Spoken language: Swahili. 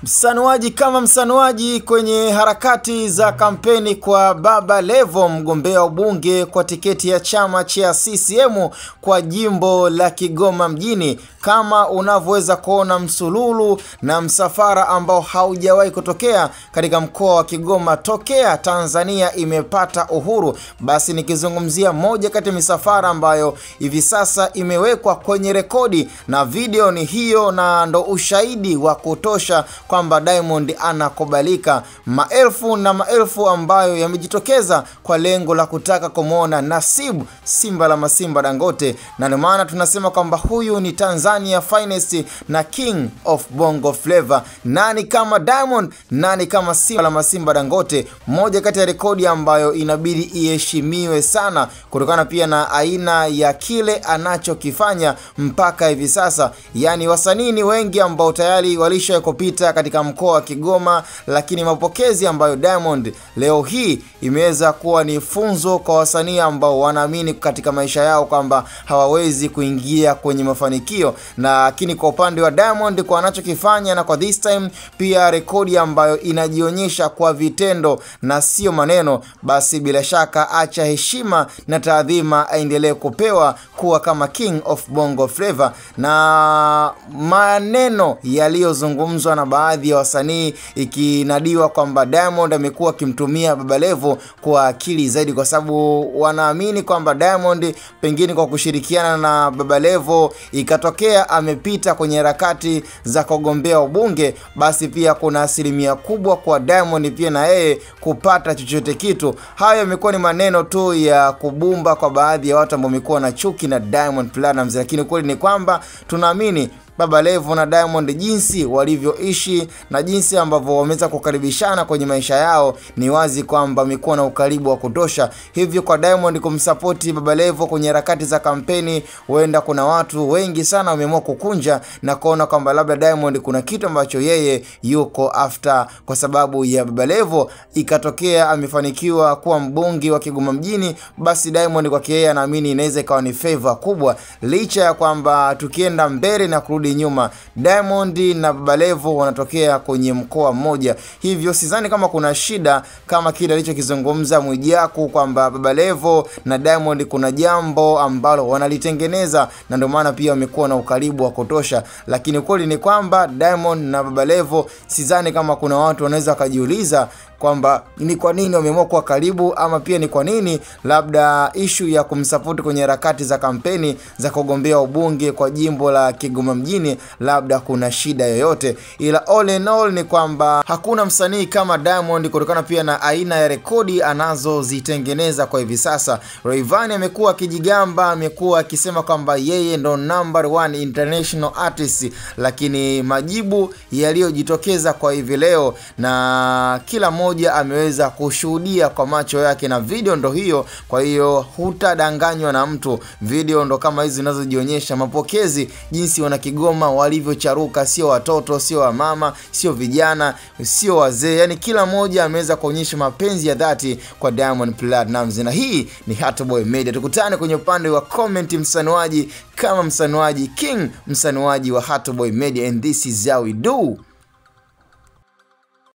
Msanuaji kama msanuaji kwenye harakati za kampeni kwa Baba Levo, mgombea ubunge kwa tiketi ya chama cha CCM kwa jimbo la Kigoma mjini. Kama unavyoweza kuona msululu na msafara ambao haujawahi kutokea katika mkoa wa Kigoma tokea Tanzania imepata uhuru. Basi nikizungumzia moja kati ya misafara ambayo hivi sasa imewekwa kwenye rekodi na video ni hiyo, na ndo ushahidi wa kutosha kwamba Diamond anakubalika. Maelfu na maelfu ambayo yamejitokeza kwa lengo la kutaka kumuona Nasibu Simba la Masimba Dangote, na ndio maana tunasema kwamba huyu ni Tanzania finest na king of bongo flavor. Nani kama Diamond, nani kama Simba la Masimba Dangote? Moja kati ya rekodi ambayo inabidi iheshimiwe sana kutokana pia na aina ya kile anachokifanya mpaka hivi sasa. Yani wasanii ni wengi ambao tayari walisha kupita katika mkoa wa Kigoma, lakini mapokezi ambayo Diamond leo hii imeweza kuwa ni funzo kwa wasanii ambao wanaamini katika maisha yao kwamba hawawezi kuingia kwenye mafanikio. Lakini kwa upande wa Diamond kwa anachokifanya na kwa this time pia rekodi ambayo inajionyesha kwa vitendo na sio maneno, basi bila shaka acha heshima na taadhima aendelee kupewa kuwa kama king of bongo flavor. Na maneno yaliyozungumzwa na baadhi ya wasanii ikinadiwa kwamba Diamond amekuwa akimtumia Baba Levo kwa akili zaidi, kwa sababu wanaamini kwamba Diamond pengine kwa kushirikiana na Baba Levo ikatokea amepita kwenye harakati za kugombea ubunge, basi pia kuna asilimia kubwa kwa Diamond pia na yeye kupata chochote kitu. Hayo yamekuwa ni maneno tu ya kubumba kwa baadhi ya watu ambao wamekuwa na chuki na Diamond Platnumz, lakini kweli ni kwamba tunaamini Baba Levo na Diamond jinsi walivyoishi na jinsi ambavyo wameweza kukaribishana kwenye maisha yao, ni wazi kwamba wamekuwa na ukaribu wa kutosha. Hivyo kwa Diamond kumsupport Baba Levo kwenye harakati za kampeni, huenda kuna watu wengi sana wameamua kukunja na kuona kwamba labda Diamond kuna kitu ambacho yeye yuko after, kwa sababu ya Baba Levo ikatokea amefanikiwa kuwa mbunge wa Kigoma mjini, basi Diamond kwa yeye anaamini inaweza ikawa ni favor kubwa, licha ya kwamba tukienda mbele na kurudi nyuma Diamond na Baba Levo wanatokea kwenye mkoa mmoja. Hivyo sidhani kama kuna shida kama kile alichokizungumza Mwijaku kwamba Baba Levo na Diamond kuna jambo ambalo wanalitengeneza na ndio maana pia wamekuwa na ukaribu wa kutosha. Lakini ukweli ni kwamba Diamond na Baba Levo sidhani kama kuna watu wanaweza kujiuliza kwamba ni kwa nini wameamua kuwa karibu, ama pia ni kwa nini labda issue ya kumsupport kwenye harakati za kampeni za kugombea ubunge kwa jimbo la Kigoma mjini labda kuna shida yoyote. Ila all in all ni kwamba hakuna msanii kama Diamond kutokana pia na aina ya rekodi anazozitengeneza kwa hivi sasa. Rayvanny amekuwa akijigamba, amekuwa akisema kwamba yeye ndo number 1 international artist, lakini majibu yaliyojitokeza kwa hivi leo na kila mmoja ameweza kushuhudia kwa macho yake, na video ndo hiyo. Kwa hiyo hutadanganywa na mtu, video ndo kama hizi zinazojionyesha mapokezi jinsi wana Kigoma walivyocharuka, sio watoto, sio wa mama, sio vijana, sio wazee, yani kila mmoja ameweza kuonyesha mapenzi ya dhati kwa Diamond Platnumz. Na hii ni Hatboy Media. Tukutane kwenye upande wa comment msanuaji kama msanuaji king, msanuaji wa Hatboy Media, and this is how we do.